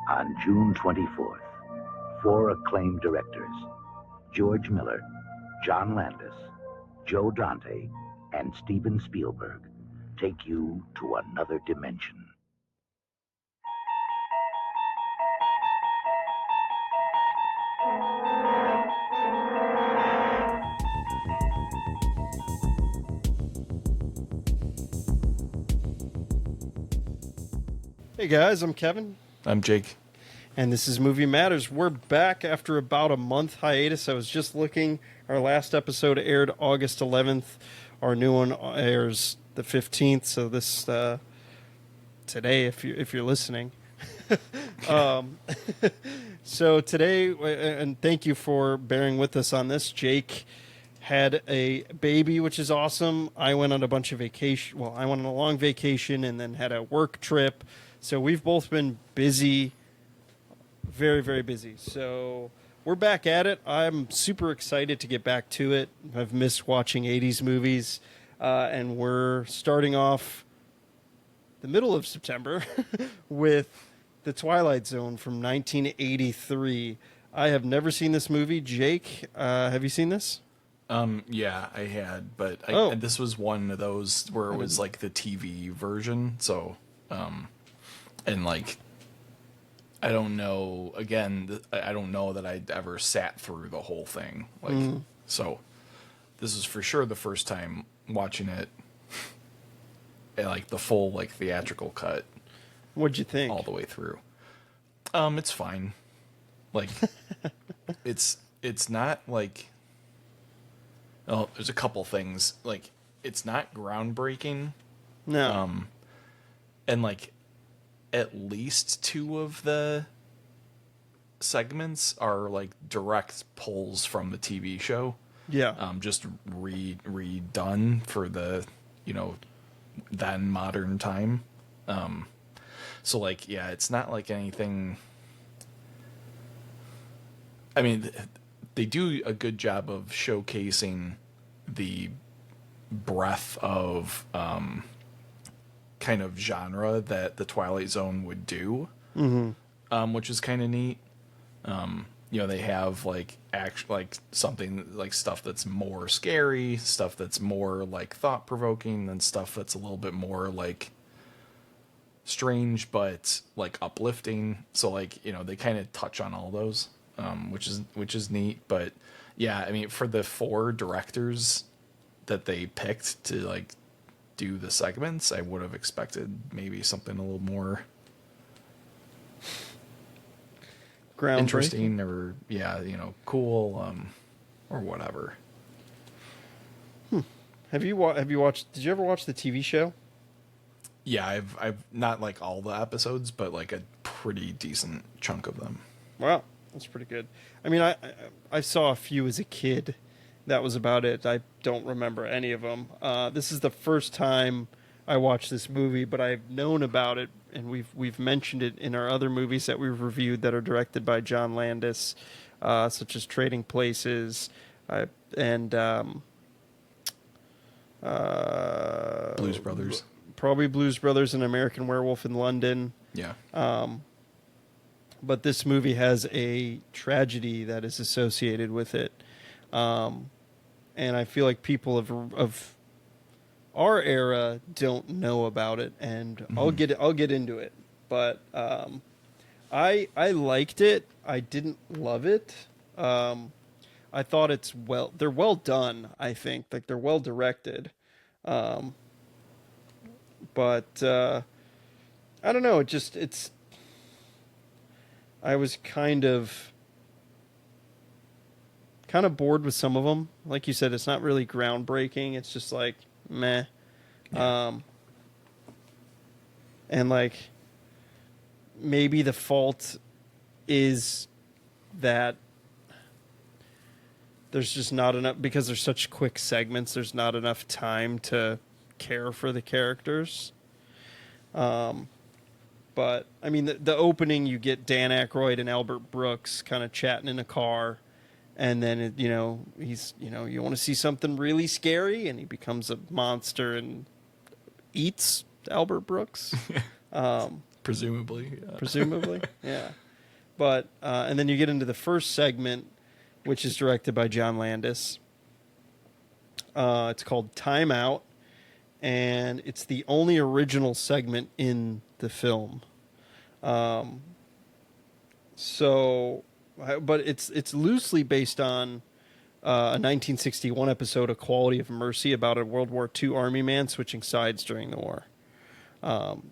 On June 24th, four acclaimed directors, George Miller, John Landis, Joe Dante, and Steven Spielberg, take you to another dimension. Hey guys, I'm Kevin. I'm Jake. And this is Movie Matters. We're back after about a month hiatus. I was just looking. Our last episode aired August 11th. Our new one airs the 15th. So this today, if you're listening. So today, and thank you for bearing with us on this. Jake had a baby, which is awesome. I went on a bunch of vacation. Well, I went on a long vacation and then had a work trip. So we've both been busy. Very, very busy. So we're back at it. I'm super excited to get back to it. I've missed watching 80s movies. And we're starting off the middle of September with The Twilight Zone from 1983. I have never seen this movie. Jake, have you seen this? Yeah, I had, but this was one of those where it was like the TV version. So, and like, I don't know. Again, I don't know that I'd ever sat through the whole thing. Like, so this is for sure the first time watching it, and like the full like theatrical cut. What'd you think? All the way through. It's fine. Like, it's not like. Oh, there's a couple things. Like, it's not groundbreaking. No. And like, at least two of the segments are like direct pulls from the TV show. Yeah. Just redone for the, then modern time. So like, yeah, it's not like anything. I mean, they do a good job of showcasing the breadth of kind of genre that the Twilight Zone would do, which is kind of neat. They have like something like stuff that's more scary, stuff that's more like thought provoking, and stuff that's a little bit more like strange but like uplifting. So like they kind of touch on all those, which is neat. But yeah, I mean, for the four directors that they picked to like do the segments, I would have expected maybe something a little more interesting or cool, or whatever. Have you watched? Did you ever watch the TV show? Yeah, I've not like all the episodes, but like a pretty decent chunk of them. Wow, that's pretty good. I mean, I saw a few as a kid. That was about it. I don't remember any of them. This is the first time I watched this movie, but I've known about it, and we've mentioned it in our other movies that we've reviewed that are directed by John Landis, such as Trading Places, and Blues Brothers. Probably Blues Brothers and American Werewolf in London. Yeah. But this movie has a tragedy that is associated with it. And I feel like people of our era don't know about it, and I'll get into it. But I liked it. I didn't love it. I thought they're well done. I think like they're well directed. But I don't know. I was kind of bored with some of them. Like you said, it's not really groundbreaking. It's just like meh. Yeah. And like maybe the fault is that there's just not enough, because there's such quick segments, there's not enough time to care for the characters. But I mean, the opening, you get Dan Aykroyd and Albert Brooks kind of chatting in a car. And then, he's, you want to see something really scary, and he becomes a monster and eats Albert Brooks. Presumably. Yeah. Presumably, yeah. But and then you get into the first segment, which is directed by John Landis. It's called Time Out, and it's the only original segment in the film. But it's loosely based on a 1961 episode, A Quality of Mercy, about a World War II Army man switching sides during the war.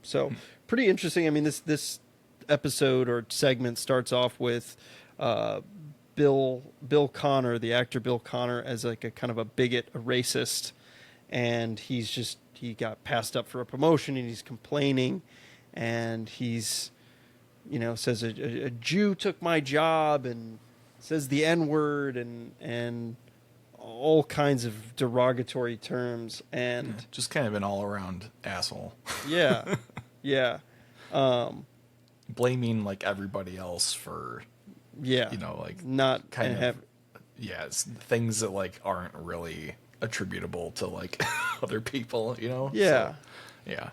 So pretty interesting. I mean, this episode or segment starts off with Bill Connor, the actor Bill Connor, as like a kind of a bigot, a racist, and he got passed up for a promotion, and he's complaining, and he's, says a Jew took my job, and says the N-word, and all kinds of derogatory terms, and just kind of an all-around asshole. Yeah. Blaming like everybody else for, like not kind of things that like aren't really attributable to like other people, Yeah.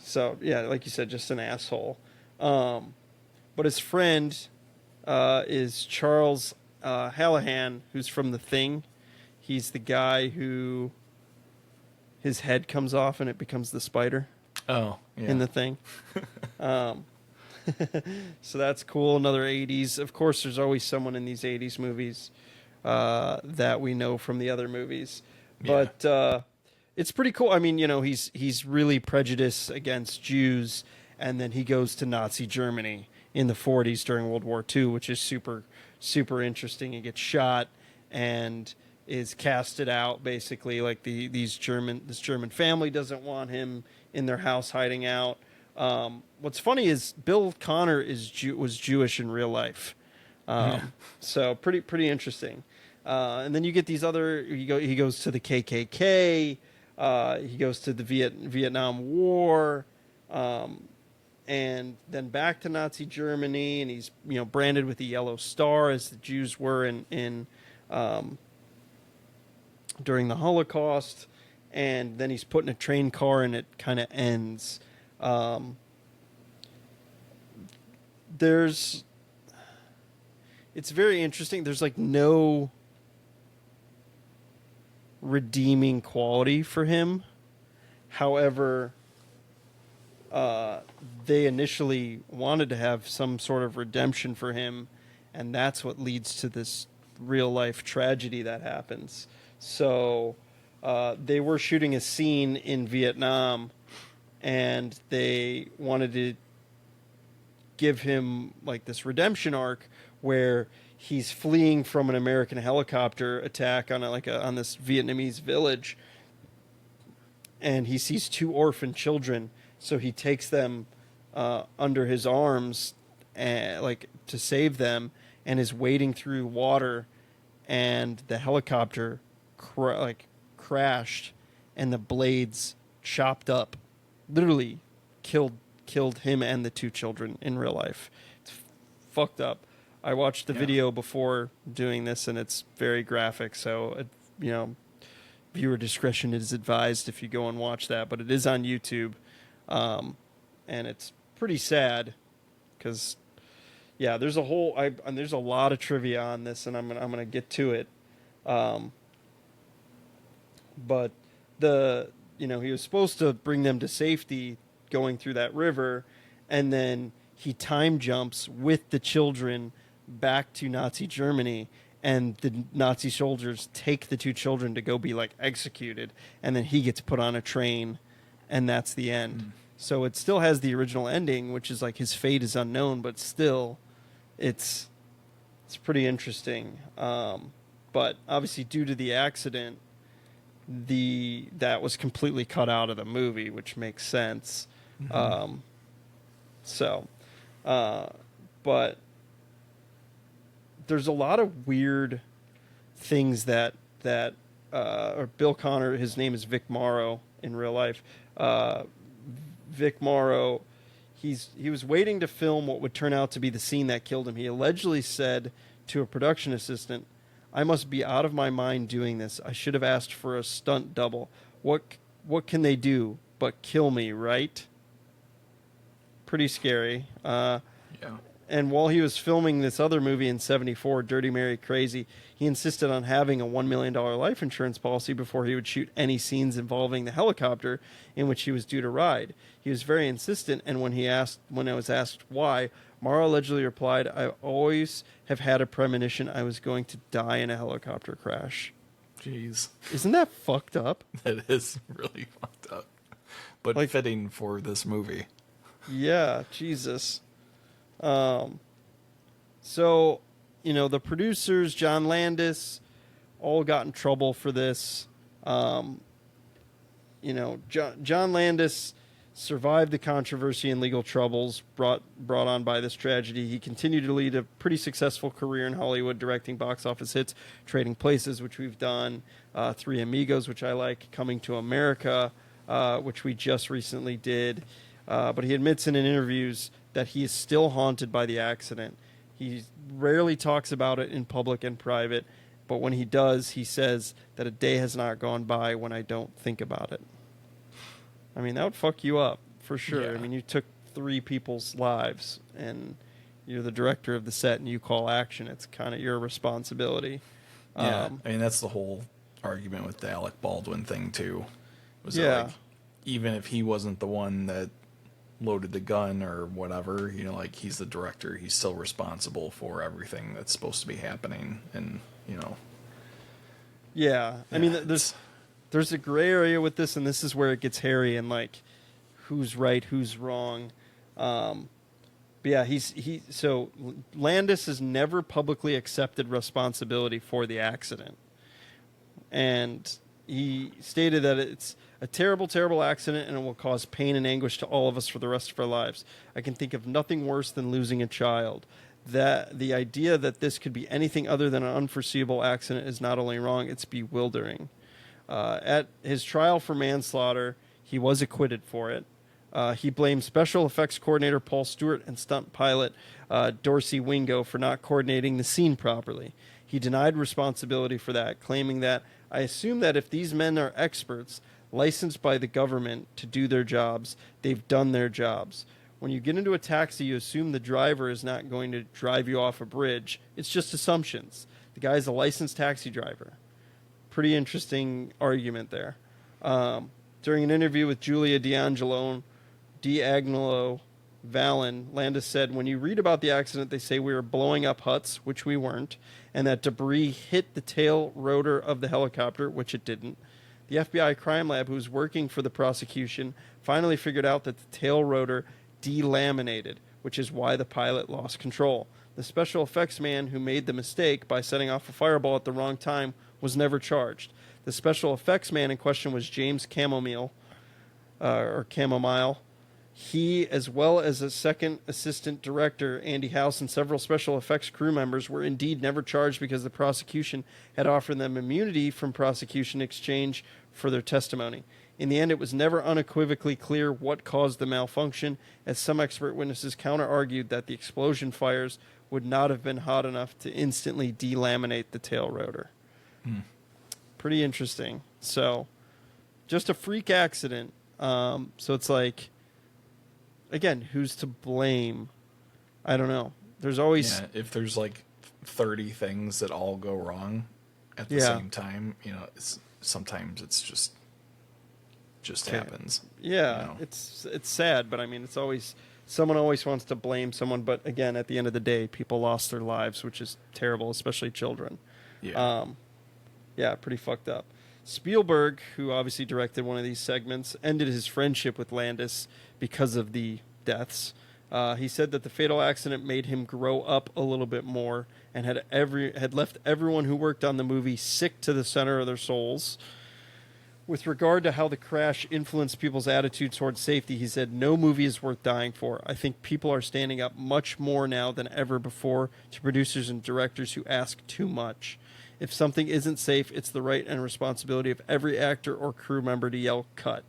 So, So like you said, just an asshole. But his friend is Charles Hallahan, who's from The Thing. He's the guy who his head comes off and it becomes the spider. Oh, yeah. In The Thing. So that's cool. Another 80s. Of course, there's always someone in these 80s movies that we know from the other movies. But it's pretty cool. I mean, he's really prejudiced against Jews, and then he goes to Nazi Germany in the 40s during World War II, which is super, super interesting. He gets shot and is casted out, basically. Like this German family doesn't want him in their house hiding out. What's funny is Bill Connor was Jewish in real life, so pretty interesting. And then you get these other. He goes to the KKK. He goes to the Vietnam War, and then back to Nazi Germany. And he's branded with the yellow star, as the Jews were in during the Holocaust. And then he's put in a train car, and it kind of ends. It's very interesting. There's like no redeeming quality for him. However, they initially wanted to have some sort of redemption for him, and that's what leads to this real life tragedy that happens. So they were shooting a scene in Vietnam, and they wanted to give him like this redemption arc where he's fleeing from an American helicopter attack on on this Vietnamese village, and he sees two orphan children, so he takes them under his arms and to save them, and is wading through water, and the helicopter crashed, and the blades chopped up, literally killed him and the two children in real life. It's fucked up. I watched the video before doing this, and it's very graphic, so viewer discretion is advised if you go and watch that, but it is on YouTube, and it's pretty sad because there's a lot of trivia on this, and I'm gonna get to it. But he was supposed to bring them to safety going through that river, and then he time jumps with the children back to Nazi Germany, and the Nazi soldiers take the two children to go be executed, and then he gets put on a train, and that's the end. So it still has the original ending, which is his fate is unknown, but still it's pretty interesting. But obviously, due to the accident, that was completely cut out of the movie, which makes sense. But there's a lot of weird things that or Bill Connor, his name is Vic Morrow in real life. Vic Morrow, he was waiting to film what would turn out to be the scene that killed him. He allegedly said to a production assistant, "I must be out of my mind doing this. I should have asked for a stunt double. What can they do but kill me, right?" pretty scary. Yeah. And while he was filming this other movie in '74, Dirty Mary Crazy, he insisted on having a $1 million life insurance policy before he would shoot any scenes involving the helicopter in which he was due to ride. He was very insistent, and when I was asked why, Morrow allegedly replied, "I always have had a premonition I was going to die in a helicopter crash." Jeez. Isn't that fucked up? That is really fucked up. But Like- fitting for this movie. Yeah, Jesus. So, the producers, John Landis, all got in trouble for this. John Landis survived the controversy and legal troubles brought on by this tragedy. He continued to lead a pretty successful career in Hollywood, directing box office hits, Trading Places, which we've done, Three Amigos, which I like, Coming to America, which we just recently did. But he admits in interviews that he is still haunted by the accident. He rarely talks about it in public and private, but when he does, he says that a day has not gone by when I don't think about it. I mean, that would fuck you up, for sure. Yeah. I mean, you took 3 people's lives, and you're the director of the set, and you call action. It's kind of your responsibility. Yeah. I mean, that's the whole argument with the Alec Baldwin thing, too. Was Yeah. that, like, even if he wasn't the one that loaded the gun or whatever, he's the director, he's still responsible for everything that's supposed to be happening. And, Yeah. I mean, there's a gray area with this, and this is where it gets hairy and, like, who's right, who's wrong. But yeah, so Landis has never publicly accepted responsibility for the accident. And he stated that it's a terrible, terrible accident, and it will cause pain and anguish to all of us for the rest of our lives. I can think of nothing worse than losing a child. That the idea that this could be anything other than an unforeseeable accident is not only wrong, it's bewildering. At his trial for manslaughter, he was acquitted for it. He blamed special effects coordinator Paul Stewart and stunt pilot Dorsey Wingo for not coordinating the scene properly. He denied responsibility for that, claiming that, "I assume that if these men are experts, licensed by the government to do their jobs, they've done their jobs. When you get into a taxi, you assume the driver is not going to drive you off a bridge. It's just assumptions. The guy's a licensed taxi driver." Pretty interesting argument there. During an interview with Julia D'Angelo Vallon, Landis said, "When you read about the accident, they say we were blowing up huts, which we weren't, and that debris hit the tail rotor of the helicopter, which it didn't. The FBI crime lab, who was working for the prosecution, finally figured out that the tail rotor delaminated, which is why the pilot lost control. The special effects man who made the mistake by setting off a fireball at the wrong time was never charged. The special effects man in question was James Chamomile. He, as well as a second assistant director, Andy House, and several special effects crew members were indeed never charged because the prosecution had offered them immunity from prosecution in exchange for their testimony. In the end, it was never unequivocally clear what caused the malfunction, as some expert witnesses counter-argued that the explosion fires would not have been hot enough to instantly delaminate the tail rotor." Pretty interesting. So, just a freak accident. So it's like, again, who's to blame? I don't know. There's always... Yeah, if there's like 30 things that all go wrong at the same time, sometimes it's just happens. Yeah, it's sad, but I mean, it's always... Someone always wants to blame someone, but again, at the end of the day, people lost their lives, which is terrible, especially children. Yeah. Yeah, pretty fucked up. Spielberg, who obviously directed one of these segments, ended his friendship with Landis because of the deaths. He said that the fatal accident made him grow up a little bit more and had left everyone who worked on the movie sick to the center of their souls. With regard to how the crash influenced people's attitude towards safety, he said, "No movie is worth dying for. I think people are standing up much more now than ever before to producers and directors who ask too much. If something isn't safe, it's the right and responsibility of every actor or crew member to yell, 'cut.'"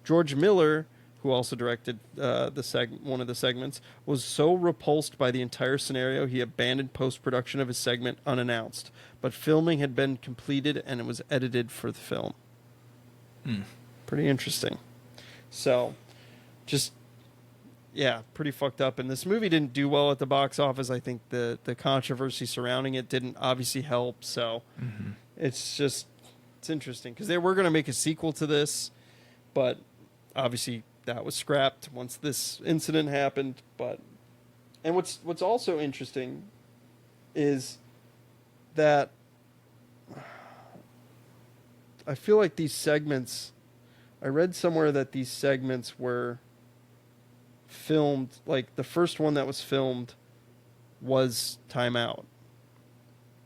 George Miller, who also directed one of the segments, was so repulsed by the entire scenario he abandoned post-production of his segment unannounced. But filming had been completed and it was edited for the film. Pretty interesting. So, just yeah, pretty fucked up. And this movie didn't do well at the box office. I think the controversy surrounding it didn't obviously help. So it's interesting because they were going to make a sequel to this, but obviously that was scrapped once this incident happened. And what's also interesting is that I feel like these segments, I read somewhere that these segments were filmed, like the first one that was filmed was Time Out.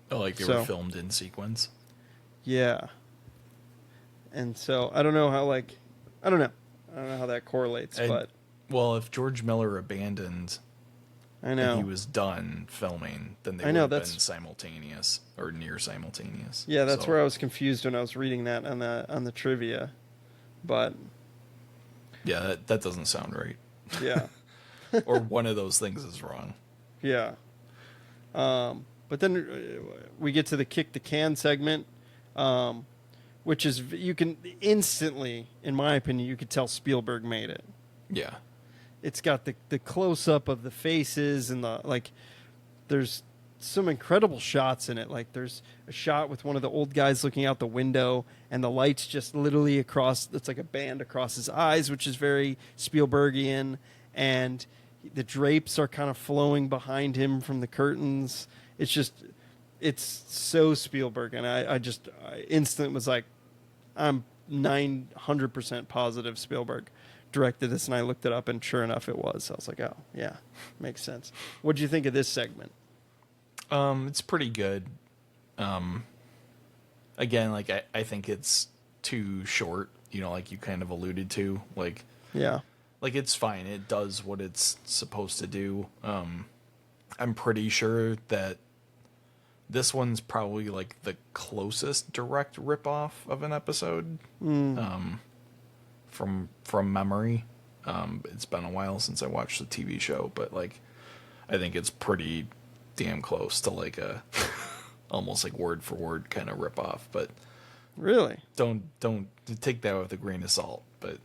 Oh, like they were filmed in sequence? Yeah. And so I don't know how that correlates, but well, if George Miller abandoned I know and he was done filming, then they would have been simultaneous or near simultaneous. Yeah, that's where I was confused when I was reading that on the trivia. But yeah, that doesn't sound right. Yeah. Or one of those things is wrong. Yeah. But then we get to the kick the can segment, which is, you can instantly, in my opinion, you could tell Spielberg made it. Yeah. It's got the close up of the faces and there's some incredible shots in it. Like there's a shot with one of the old guys looking out the window and the lights just literally across, it's like a band across his eyes, which is very Spielbergian, and the drapes are kind of flowing behind him from the curtains. It's so Spielberg, and I instantly was like, I'm 900% positive Spielberg directed this, and I looked it up, and sure enough, it was. I was like, oh, yeah, makes sense. What did you think of this segment? It's pretty good. Again, like I think it's too short, like you kind of alluded to. Like, yeah. Like it's fine. It does what it's supposed to do. I'm pretty sure that this one's probably like the closest direct ripoff of an episode. From memory. It's been a while since I watched the TV show, but like I think it's pretty damn close to like a almost like word for word kind of ripoff. But really, don't take that with a grain of salt. But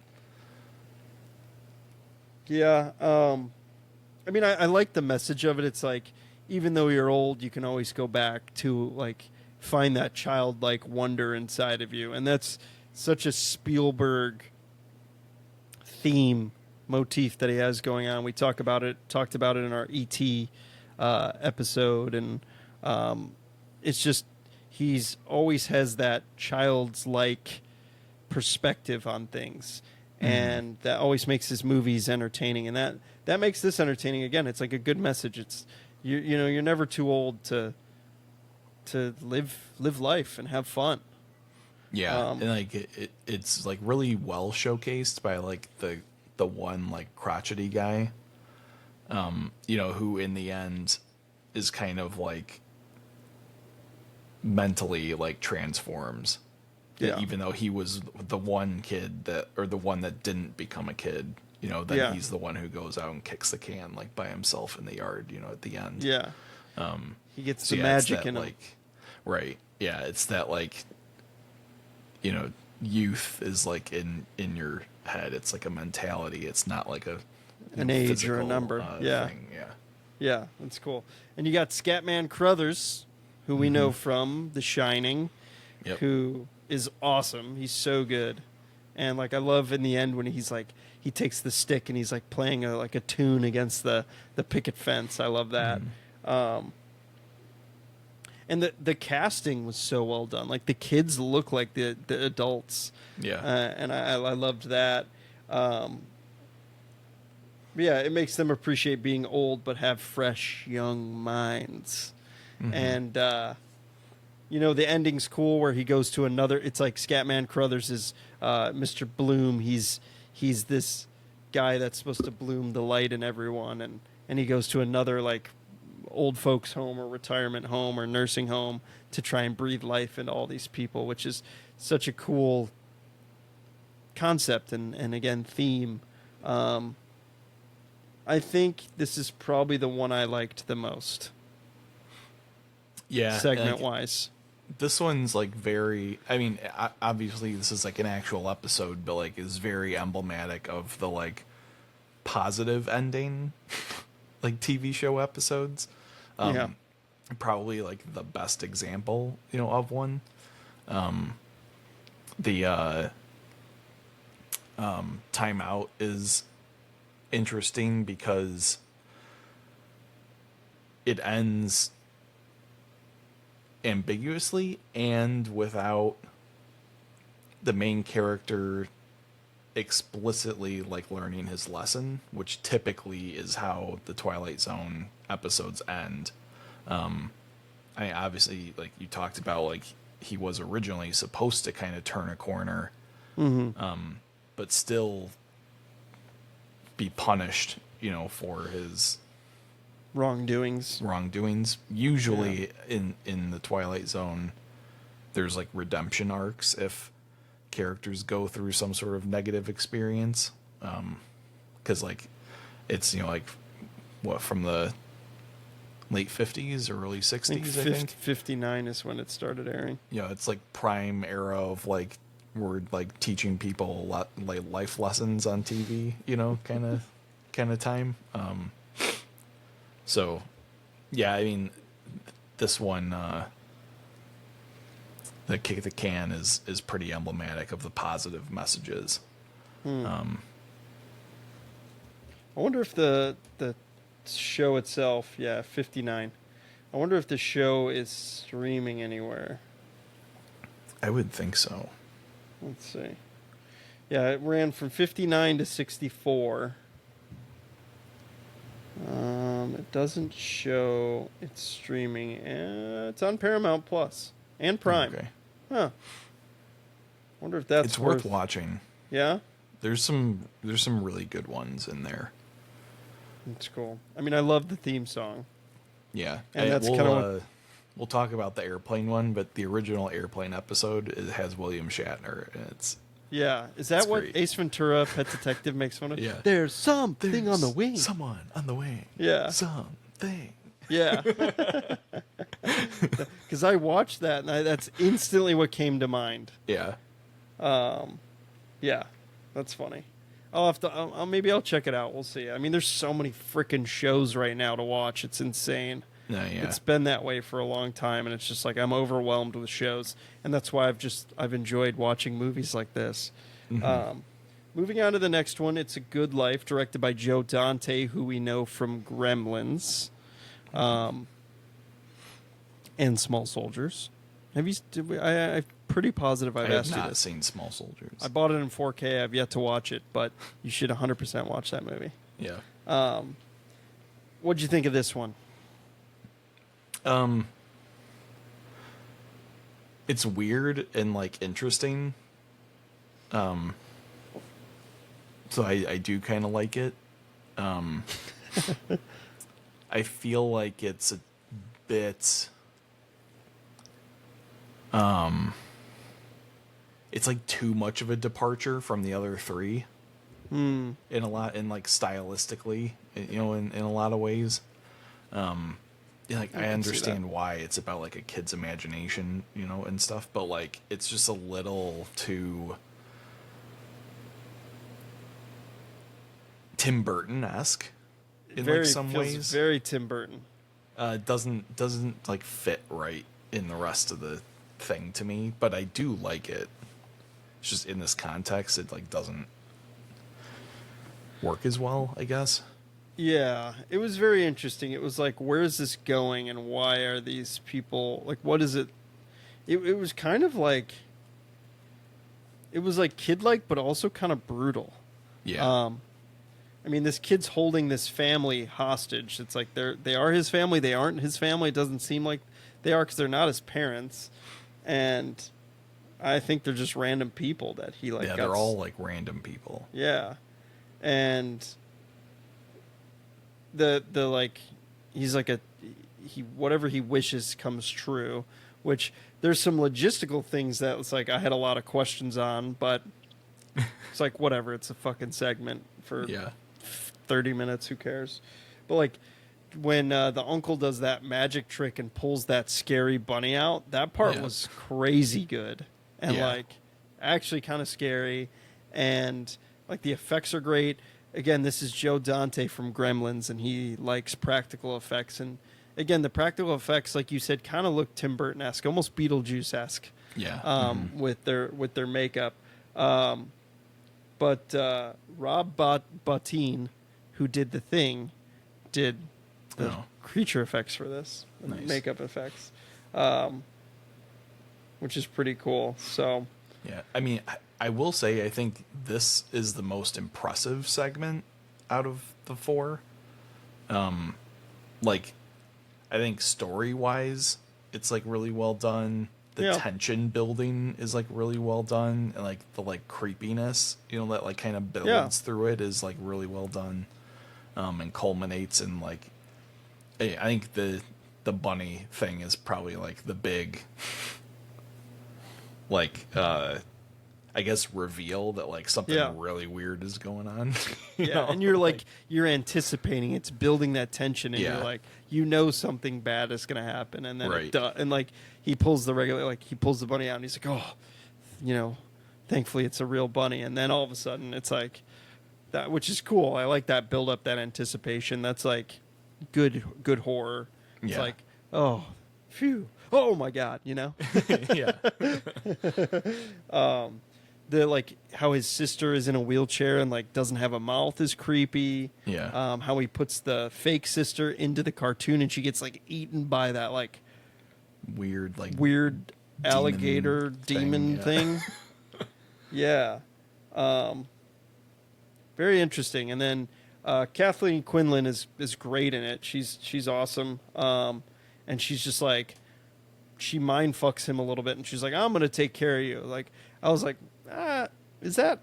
yeah, I mean, I like the message of it. It's like, even though you're old, you can always go back to like find that childlike wonder inside of you, and that's such a Spielberg theme motif that he has going on. We talked about it in our ET episode, and it's just he's always has that child's like perspective on things, and that always makes his movies entertaining, and that makes this entertaining. Again, it's like a good message. It's you're never too old to live life and have fun. Yeah, and like it's like really well showcased by like the one like crotchety guy, who in the end is kind of like mentally like transforms. Yeah. Even though he was the one kid the one that didn't become a kid, then he's the one who goes out and kicks the can like by himself in the yard, at the end. Yeah. He gets the magic in him. Like, right. Yeah, it's that like, youth is like in your head. It's like a mentality. It's not like an age or a number. Thing. Yeah, that's cool. And you got Scatman Crothers, who we know from The Shining, who is awesome. He's so good. And like I love in the end when he's like he takes the stick and he's like playing a tune against the picket fence. I love that. And the casting was so well done. Like the kids look like the adults. Yeah. And I loved that. Yeah, it makes them appreciate being old but have fresh young minds. And the ending's cool where he goes to another. It's like Scatman Crothers is Mr. Bloom. He's this guy that's supposed to bloom the light in everyone, and he goes to another like old folks home or retirement home or nursing home to try and breathe life into all these people, which is such a cool concept and again theme. I think this is probably the one I liked the most. Yeah, segment wise. This one's like very, I mean, obviously this is like an actual episode, but like is very emblematic of the like positive ending, like TV show episodes. Yeah. Probably like the best example, of one. The Time Out is interesting because it ends ambiguously and without the main character explicitly like learning his lesson, which typically is how the Twilight Zone episodes end. Obviously, like you talked about, like he was originally supposed to kind of turn a corner, but still be punished, for his wrongdoings. Usually in the Twilight Zone, there's like redemption arcs if characters go through some sort of negative experience. Because like it's, like what, from the late 50s or early 60s, I think. 59 is when it started airing. It's like prime era of like we're like teaching people a lot like life lessons on TV, kind of time. So yeah, I mean this one the kick the can is pretty emblematic of the positive messages. I wonder if the show itself, 59. I wonder if the show is streaming anywhere. I would think so. Let's see. Yeah, it ran from 59 to 64. It doesn't show it's streaming. It's on Paramount Plus and Prime. Okay. Huh. Wonder if that's worth watching. Yeah? There's some really good ones in there. That's cool. I mean, I love the theme song. Yeah. And that's kind of we'll talk about the airplane one, but the original airplane episode has William Shatner, and it's Is that what great. Ace Ventura, Pet Detective makes fun of? Yeah. There's something on the wing. Someone on the wing. Yeah. Something. Yeah. Because I watched that, and that's instantly what came to mind. Yeah. Yeah, that's funny. I'll have to. Maybe I'll check it out. We'll see. I mean, there's so many freaking shows right now to watch. It's insane. No, yeah. It's been that way for a long time, and it's just like I'm overwhelmed with shows, and that's why I've enjoyed watching movies like this. Mm-hmm. Moving on to the next one, It's a Good Life, directed by Joe Dante, who we know from Gremlins, and Small Soldiers. I'm pretty positive I've asked you not this. seen Small Soldiers. I bought it in 4K. I've yet to watch it, but you should 100% watch that movie. Yeah. What'd you think of this one? It's weird and like interesting. So I do kind of like it. I feel like it's a bit. It's like too much of a departure from the other three. In like stylistically, in a lot of ways. Like I understand why it's about like a kid's imagination, and stuff, but like it's just a little too Tim Burton-esque in like some ways. Very Tim Burton. Doesn't like fit right in the rest of the thing to me, but I do like it. It's just in this context, it like doesn't work as well, I guess. Yeah, it was very interesting. It was like, where is this going, and why are these people like? What is it? It was kind of like, it was like kid-like, but also kind of brutal. Yeah. I mean, this kid's holding this family hostage. It's like they are his family. They aren't his family. It doesn't seem like they are because they're not his parents, and I think they're just random people that he like. Yeah, they're all like random people. Yeah, and the like, he's like whatever he wishes comes true. Which there's some logistical things that it's like I had a lot of questions on, but it's like whatever. It's a fucking segment for 30 minutes. Who cares? But like, when the uncle does that magic trick and pulls that scary bunny out, that part was crazy good and like actually kind of scary, and like the effects are great. again, this is Joe Dante from Gremlins, and he likes practical effects. And again, the practical effects, like you said, kind of look Tim Burton-esque, almost Beetlejuice-esque. Yeah. With their makeup. But Rob Bottin, who did The Thing, did the creature effects for this, Nice. makeup effects, which is pretty cool. So, yeah, I mean, I will say I think this is the most impressive segment out of the 4. Like, I think story-wise, it's like really well done. The tension building is like really well done, and like the like creepiness, that like kind of builds through it is like really well done, and culminates in like, I think the bunny thing is probably like the big, like I guess reveal that like something really weird is going on. And you're anticipating, it's building that tension, and you're like, something bad is going to happen, and then it does, and like he pulls the bunny out, and he's like, oh, thankfully it's a real bunny, and then all of a sudden it's like that, which is cool. I like that build up, that anticipation. That's like good horror. It's like, oh, phew, oh my god, Yeah. The like how his sister is in a wheelchair and like doesn't have a mouth is creepy. Yeah. How he puts the fake sister into the cartoon and she gets like eaten by that like weird alligator demon thing. Yeah. Very interesting. And then Kathleen Quinlan is great in it. She's awesome. And she's just like, she mind fucks him a little bit, and she's like, I'm gonna take care of you. Like, I was like, is that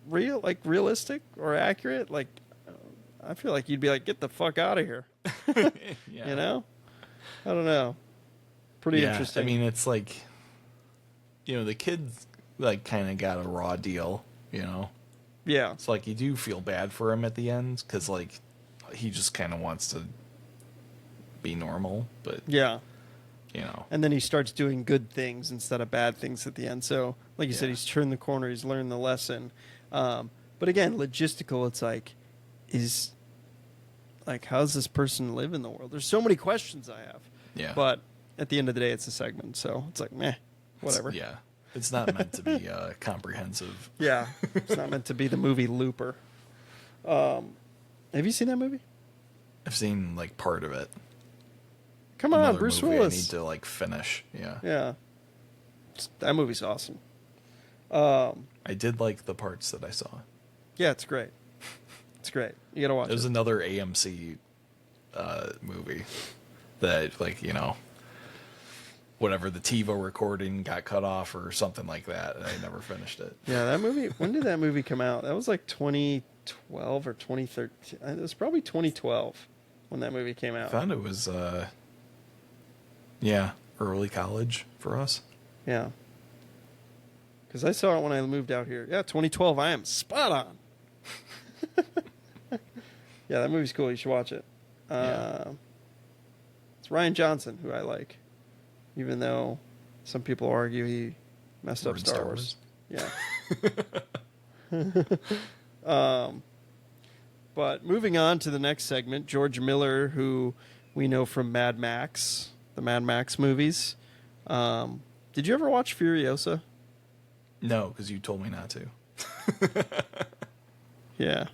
real? Like realistic or accurate? Like, I feel like you'd be like, get the fuck out of here. Yeah. I don't know. Pretty interesting. I mean, it's like, the kids like kind of got a raw deal. Yeah. It's like you do feel bad for him at the end because like he just kind of wants to be normal, but yeah. And then he starts doing good things instead of bad things at the end. So, like you said, he's turned the corner. He's learned the lesson. But again, logistical, it's like, how does this person live in the world? There's so many questions I have. Yeah. But at the end of the day, it's a segment. So it's like, meh, whatever. It's not meant to be comprehensive. Yeah. It's not meant to be the movie Looper. Have you seen that movie? I've seen like part of it. Come on, Another Bruce movie Willis. I need to like finish. Yeah. Yeah. That movie's awesome. I did like the parts that I saw. Yeah, it's great. It's great. You gotta watch it. There's another AMC movie that like, whatever, the TiVo recording got cut off or something like that, and I never finished it. Yeah, that movie, when did that movie come out? That was like 2012 or 2013. It was probably 2012 when that movie came out. I found it was early college for us. Yeah. Because I saw it when I moved out here. Yeah, 2012. I am spot on. Yeah, that movie's cool. You should watch it. It's Ryan Johnson, who I like, even though some people argue he messed up Star Wars. Yeah. But moving on to the next segment, George Miller, who we know from Mad Max, the Mad Max movies. Did you ever watch Furiosa? No, because you told me not to. Yeah,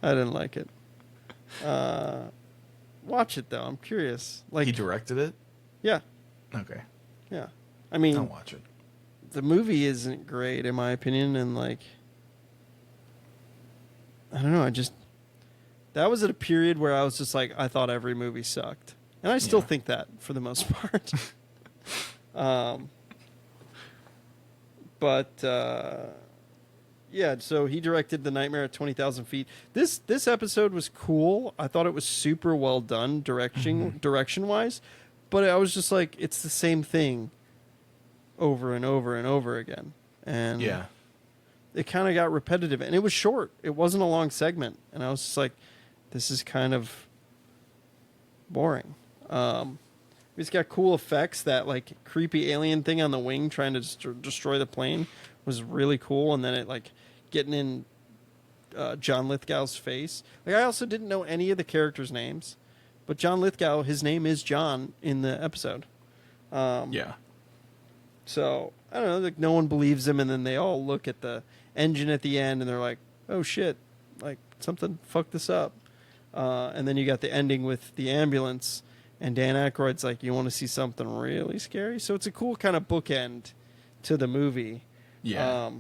I didn't like it. Watch it though. I'm curious. Like, he directed it? Yeah. Okay. Yeah. I mean, I'll watch it. The movie isn't great in my opinion, and like, I don't know. That was at a period where I was just like, I thought every movie sucked, and I still think that for the most part. Yeah, so he directed The Nightmare at 20,000 Feet. This episode was cool. I thought it was super well done direction-wise, but I was just like, it's the same thing over and over and over again. And it kind of got repetitive, and it was short. It wasn't a long segment, and I was just like, this is kind of boring. It's got cool effects. That like creepy alien thing on the wing trying to destroy the plane was really cool, and then it like getting in John Lithgow's face. Like, I also didn't know any of the characters' names, but John Lithgow, his name is John in the episode. Yeah. So I don't know. Like, no one believes him, and then they all look at the engine at the end, and they're like, "Oh shit! Like something fucked this up." And then you got the ending with the ambulance, and Dan Aykroyd's like, "You want to see something really scary?" So it's a cool kind of bookend to the movie. Yeah.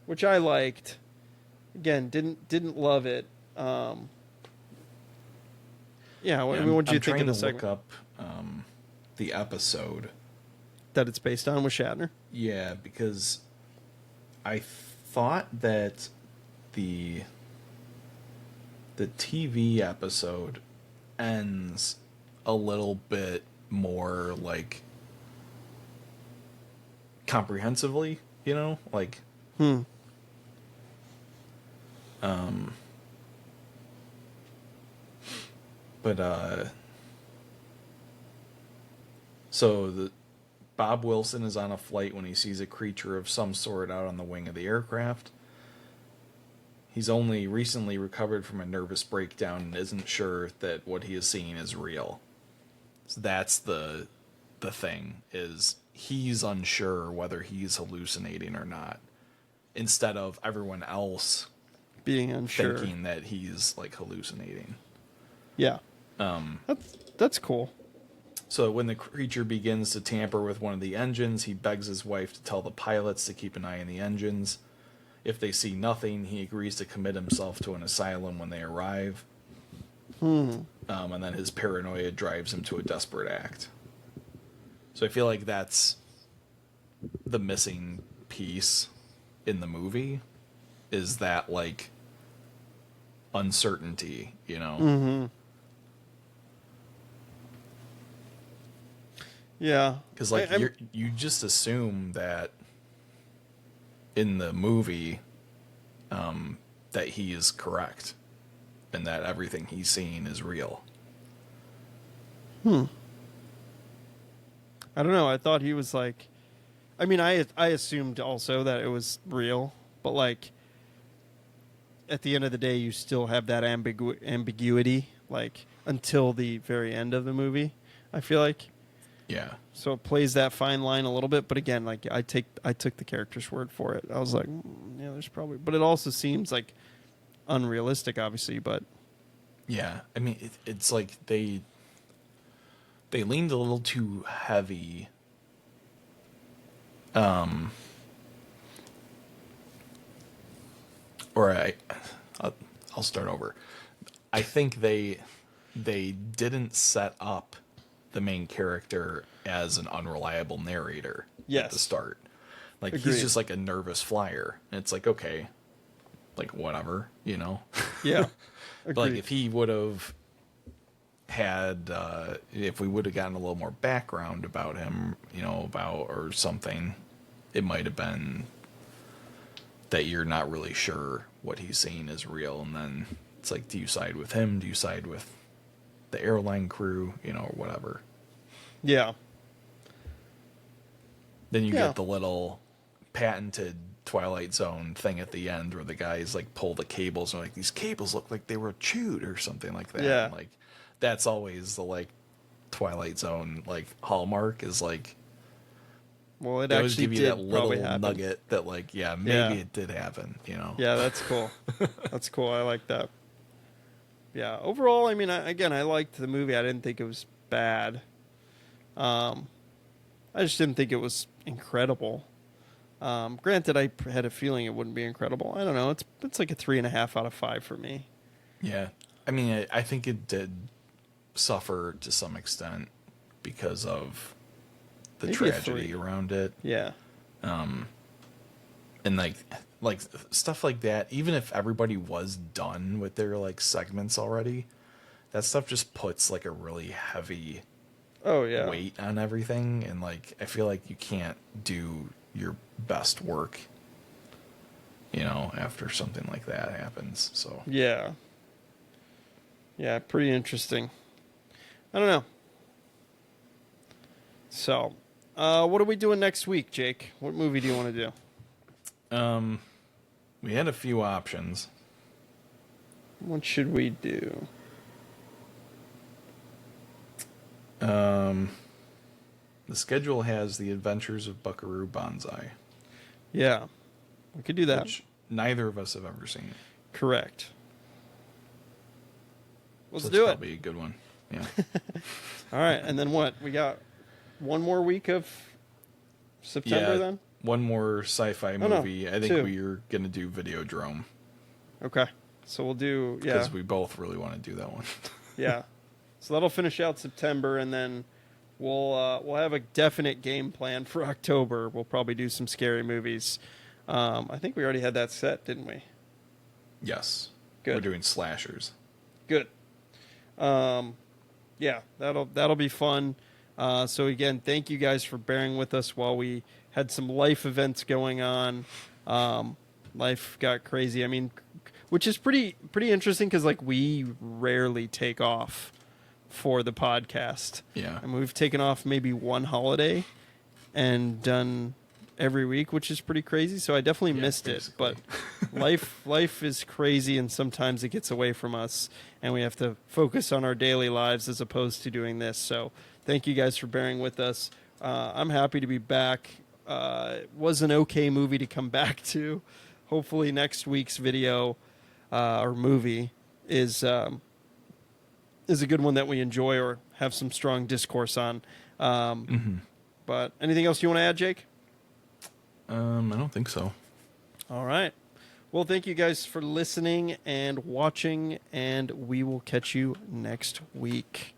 Which I liked. Again, didn't love it. Yeah, what did you think of the segment? Look up the episode that it's based on with Shatner? Yeah, because I thought that the TV episode ends a little bit more like comprehensively, you know, like so Bob Wilson is on a flight when he sees a creature of some sort out on the wing of the aircraft. He's only recently recovered from a nervous breakdown and isn't sure that what he is seeing is real. So that's the thing, is he's unsure whether he's hallucinating or not, instead of everyone else being unsure, thinking that he's like hallucinating. Yeah. That's cool. So when the creature begins to tamper with one of the engines, he begs his wife to tell the pilots to keep an eye on the engines. If they see nothing, he agrees to commit himself to an asylum when they arrive. And then his paranoia drives him to a desperate act. So I feel like that's the missing piece in the movie, is that like uncertainty, you know? Yeah. Because like you just assume that in the movie that he is correct and that everything he's seeing is real. I don't know. I thought he was like, I mean, I assumed also that it was real, but like at the end of the day, you still have that ambiguity, like until the very end of the movie, I feel like. Yeah. So it plays that fine line a little bit, but again, like I took the character's word for it. I was like, yeah, there's probably, but it also seems like unrealistic, obviously. But yeah, I mean, it's like they leaned a little too heavy. Or I'll start over. I think they didn't set up the main character as an unreliable narrator at the start. Like, Agreed. He's just like a nervous flyer. And it's like, okay, like whatever, you know? Yeah. But like if he would have had, if we would have gotten a little more background about him, you know, or something, it might have been that you're not really sure what he's saying is real. And then it's like, do you side with him? Do you side with the airline crew, you know, or whatever? Yeah. Then you get the little patented Twilight Zone thing at the end where the guys like pull the cables and like, these cables look like they were chewed or something like that. Yeah. And, like, that's always the like Twilight Zone like hallmark, is like, well, it they always actually give you did that little probably happen. nugget that like, maybe it did happen, you know? Yeah, that's cool. That's cool. I like that. Yeah. Overall, I mean, I liked the movie. I didn't think it was bad. I just didn't think it was incredible. Granted, I had a feeling it wouldn't be incredible. I don't know. It's like a 3.5 out of 5 for me. Yeah. I mean, I think it did suffer to some extent because of the Maybe tragedy around it. Yeah. And like stuff like that, even if everybody was done with their like segments already, that stuff just puts like a really heavy weight on everything. And like, I feel like you can't do your best work, you know, after something like that happens. So yeah, pretty interesting. I don't know. So, what are we doing next week, Jake? What movie do you want to do? we had a few options. What should we do? The schedule has The Adventures of Buckaroo Banzai, Yeah, we could do that. which neither of us have ever seen. Correct. Let's So do that's it. probably a good one. Yeah. All right, and then what? We got one more week of September then? One more sci-fi movie. I think two. we're going to do Videodrome. Okay. So we'll do, Because we both really want to do that one. yeah. So that'll finish out September, and then we'll have a definite game plan for October. We'll probably do some scary movies. I think we already had that set, didn't we? Yes. Good. We're doing slashers. Good. Yeah, that'll be fun. So again, thank you guys for bearing with us while we had some life events going on. Life got crazy. I mean, which is pretty interesting because like we rarely take off for the podcast. Yeah. And we've taken off maybe one holiday and done every week, which is pretty crazy. So I definitely missed it. But life is crazy, and sometimes it gets away from us, and we have to focus on our daily lives as opposed to doing this. So thank you guys for bearing with us. I'm happy to be back. It was an okay movie to come back to. Hopefully next week's video or movie is a good one that we enjoy or have some strong discourse on. But anything else you want to add, Jake? I don't think so. All right. Well, thank you guys for listening and watching, and we will catch you next week.